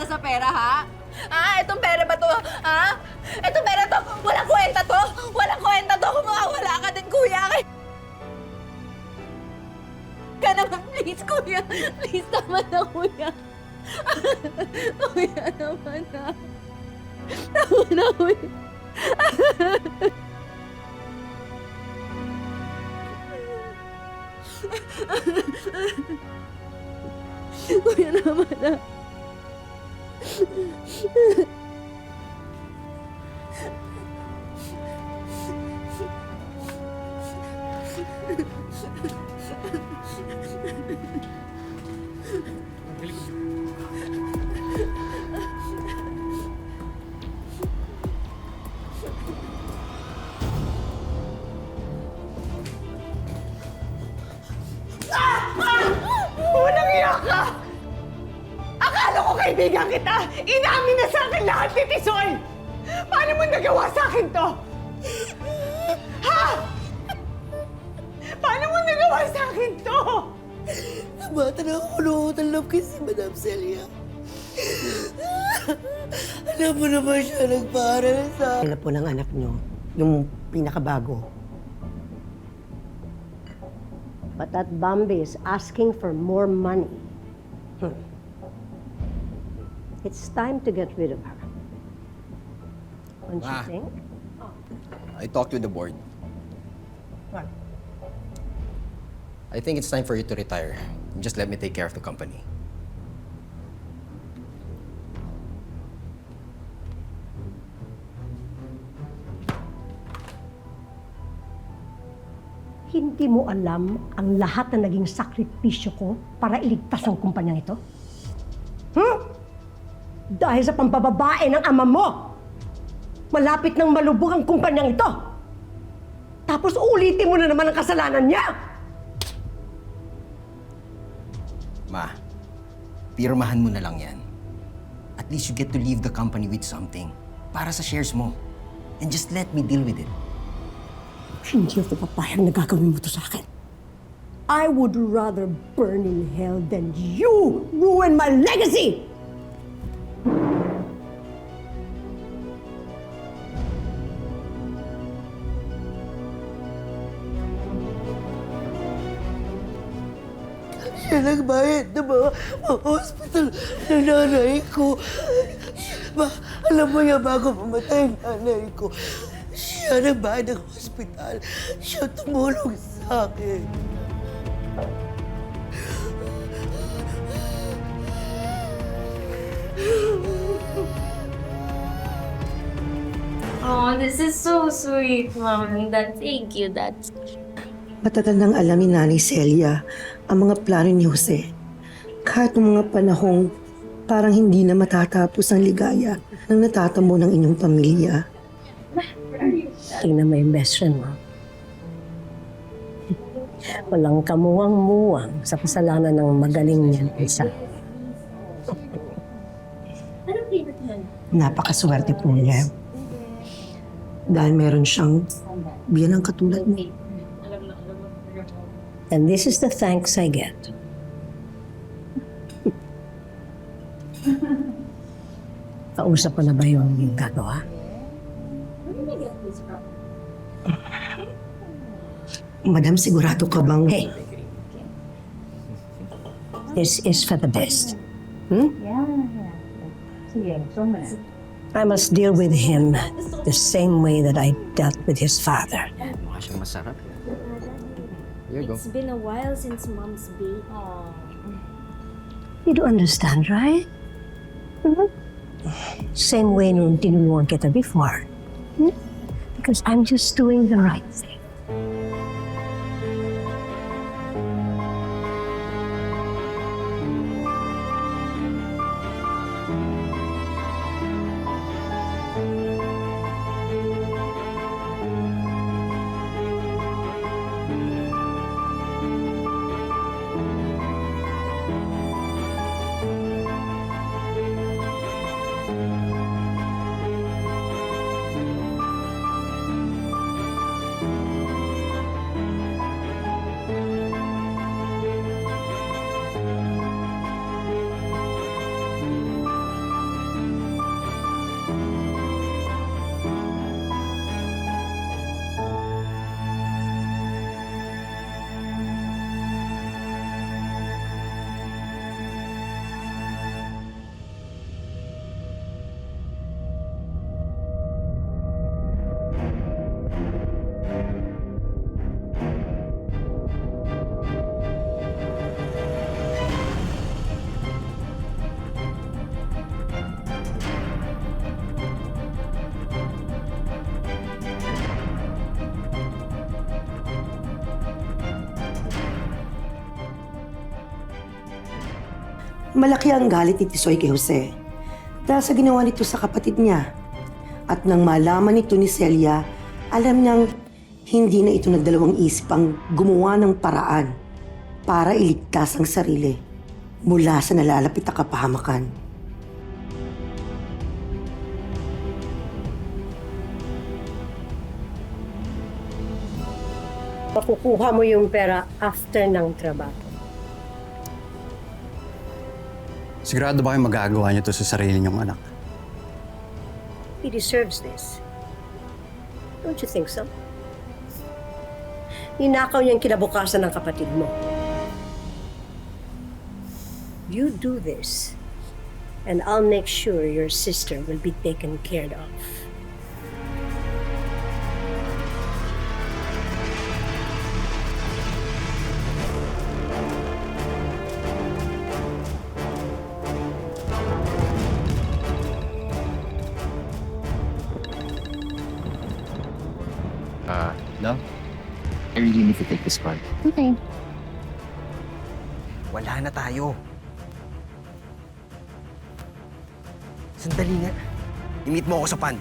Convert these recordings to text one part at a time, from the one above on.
sa pera, ha? Itong pera ba to? Ha? Itong pera to, walang kwenta to! Walang kwenta to! Kung makawala ka din, kuya! Ka naman, please, kuya! Please, tama na, kuya! Kuya naman, ha? Tama na, kuya! Kuya naman, ha? Walang iya ka! Akala ko kaibigan kita! Inamin na sa akin lahat ni Tisoy! Paano mo nagawa sa akin to? Ha? Paano mo nagawa sa akin to? Bata na ako lootan love kay si Madam Celia. Alam mo naman siya nagpaaral sa... Kailan po ng anak niyo, yung pinakabago. But that Bambi is asking for more money. It's time to get rid of her. Don't you Ma. think? I talked with the board. What? I think it's time for you to retire. Just let me take care of the company. Hindi mo alam ang lahat na naging sakripisyo ko para iligtas ang kumpanyang ito? Dahil sa pambababae ng ama mo, malapit nang malubog ang kumpanyang ito. Tapos ulitin mo na naman ang kasalanan niya. Ma, pirmahan mo na lang yan. At least you get to leave the company with something para sa shares mo. And just let me deal with it. Hindi ako papayag na gagawin mo to sa akin. I would rather burn in hell than you ruin my legacy! Siya nagbayad ng mga hospital ng nanay ko. Ba, alam mo yan, bago mamatay ang nanay ko, siya nagbayad ng hospital. Siya tumulong sa akin. Oh, this is so sweet, Mom and Dad. Thank you, Dad. Matagal nang alam ni Nanay Celia ang mga plano ni Jose. Kahit ng mga panahong parang hindi na matatapos ang ligaya ng natatamo ng inyong pamilya. Tingnan mo yung best friend mo. Walang kamuwang-muwang sa kasalanan ng magaling niyan isa. Napakaswerte po niya. Dahil meron siyang biyanang katulad mo. And this is the thanks I get. Kausap ko na ba yung gagawa? Madam, sigurado ka bang... Hey! This is for the best. I must deal with him the same way that I dealt with his father. Mukha siyang masarap. Here you go. It's been a while since Mom's baby. You do understand, right? Same way nung tinulungan kita before. Because I'm just doing the right thing. Malaki ang galit ni Tisoy kay Jose dahil sa ginawa nito sa kapatid niya. At nang malaman nito ni Celia, alam niyang hindi na ito nagdalawang isip ang gumawa ng paraan para iligtas ang sarili mula sa nalalapit na kapahamakan. Makukuha mo yung pera after ng trabaho. Sigurado ba kayo magagawa niyo to sa sarili niyong anak? He deserves this. Don't you think so? Ninakaw niya ang kinabukasan ng kapatid mo. You do this, and I'll make sure your sister will be taken care of. Love? I really need to take this call. Okay. Wala na tayo. Sandali nga. I-meet mo ako sa pan.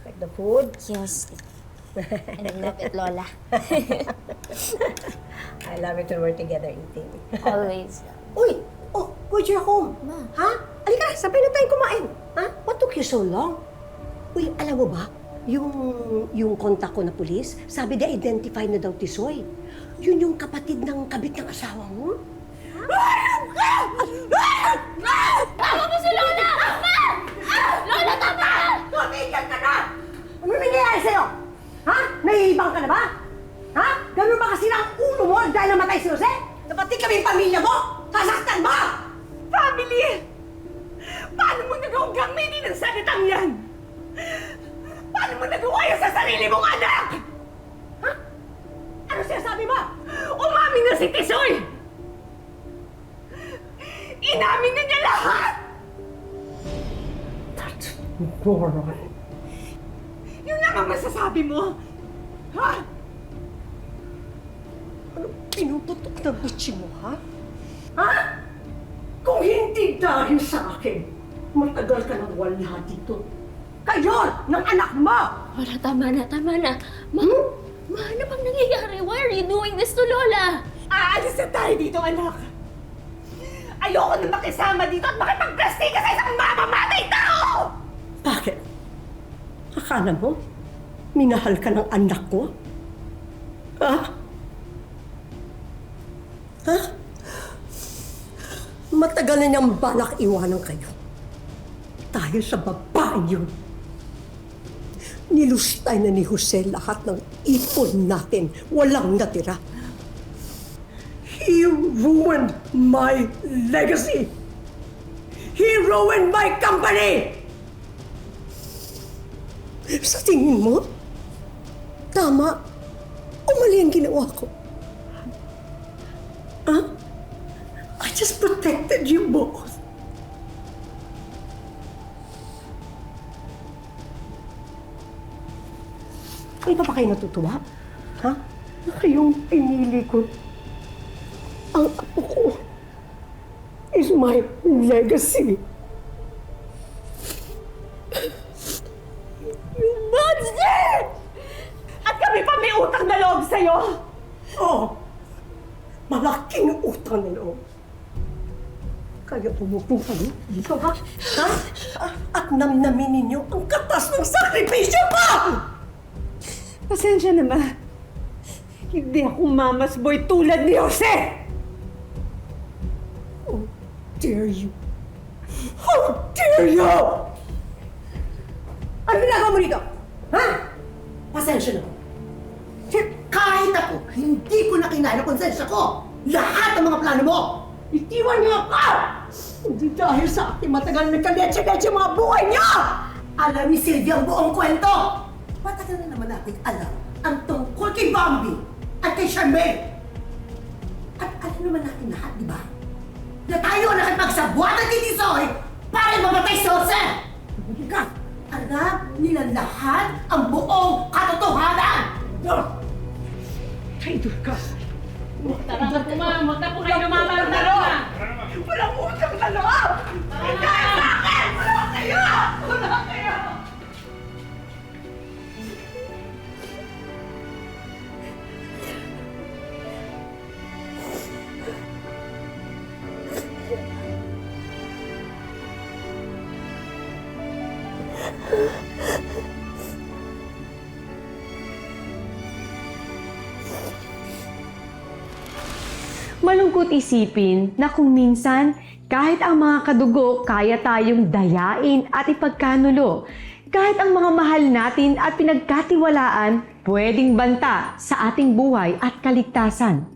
Like the food? Yes. I love it, Lola. I love it when we're together eating. Always. Uy! Oh, Kuya Jerome! Ha? Halika, sabay na tayong kumain. Ha? What took you so long? Uy, alam mo ba? Yung kontak ko na pulis, sabi na identify na daw Tisoy. Yun yung kapatid ng kabit ng asawa mo. Tama mo si Lola! Lola, tama! Tumigil ka na! Ano nangyayari sa'yo? Ha? Nahihibang ka na ba? Ha? Ganun ba kasi ang ulo mo dahil namatay si Jose? Napati kami pamilya mo! Sasaktan mo! Family! Paano mo nagawang gamitin ang salitang yan? Paano mo nagawa yan sa sarili mong anak? Ha? Ano sinasabi mo? Umamin na si Tisoy! Inamin na niya lahat! That's moron. Yun lang ang masasabi mo? Ha? Ano pinuputok na bitsi mo, ha? Ha? Kung hindi dahil sa akin, matagal ka nang wala dito. Kayo, ng anak mo! Lola, tama na, tama na. Ma, ano bang nangyayari? Why are you doing this to Lola? Aalis na tayo dito, anak! Ayoko na makisama dito at makipagplastik ka sa isang mamamatay tao! Bakit? Akala mo, minahal ka ng anak ko? Ha? Ha? Matagal na niyang balak iwanan kayo. Dahil sa babae yun. Nilustay na ni Jose lahat ng ipon natin. Walang natira. He ruined my legacy. He ruined my company. Sa tingin mo, tama o mali ang ginawa ko? Huh? I just protected you both. Ay, pa kayo natutuwa? Ha? Yung pinili ko. Ang apo ko is my legacy. You monster! At kami pa may utang na loob sa'yo! Oh, malaking utang na loob. Kaya pumupong kami dito, ha? Ha? At namnamin ninyo ang katas ng sakripisyo pa! Pasensya na, Ma. Hindi ako mamas boy tulad ni Jose! How dare you? How dare you? Ano ginagawa mo dito? Ha? Pasensya na. Kahit ako, hindi ko na kinaya ng konsensya ko. Lahat ng mga plano mo, itiwan niyo ako! Hindi dahil sa ating matagal na kaletse-letse mga buhay niyo! Alam ni Sylvia ang buong kwento! Matagal na naman natin alam ang tungkol kay Bambi at kay Charmaine. At alam naman natin lahat, di ba? Na tayo ang nakipagsabuatan ni Tisoy para mamatay si Jose! Alam nila lahat ang buong katotohanan! Traitor ka! Tara na po, Ma. Huwag na po kayo namamalaro. Walang utang na loob! Dahil sa akin! Wala kayo! Wala kayo! Malungkot isipin na kung minsan, kahit ang mga kadugo kaya tayong dayain at ipagkanulo, kahit ang mga mahal natin at pinagkatiwalaan pwedeng banta sa ating buhay at kaligtasan.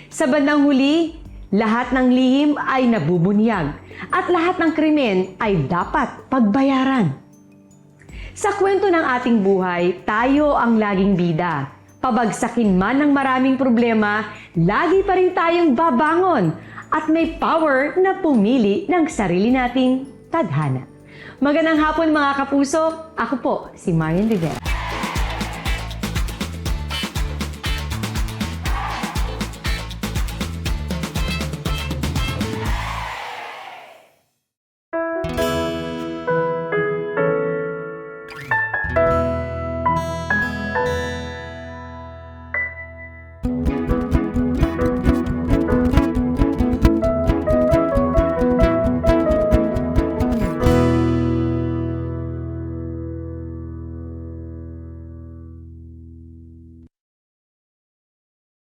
Sa bandang huli, lahat ng lihim ay nabubunyag at lahat ng krimen ay dapat pagbayaran. Sa kwento ng ating buhay, tayo ang laging bida. Pabagsakin man ng maraming problema, lagi pa rin tayong babangon at may power na pumili ng sarili nating tadhana. Magandang hapon mga kapuso, ako po si Marian Rivera.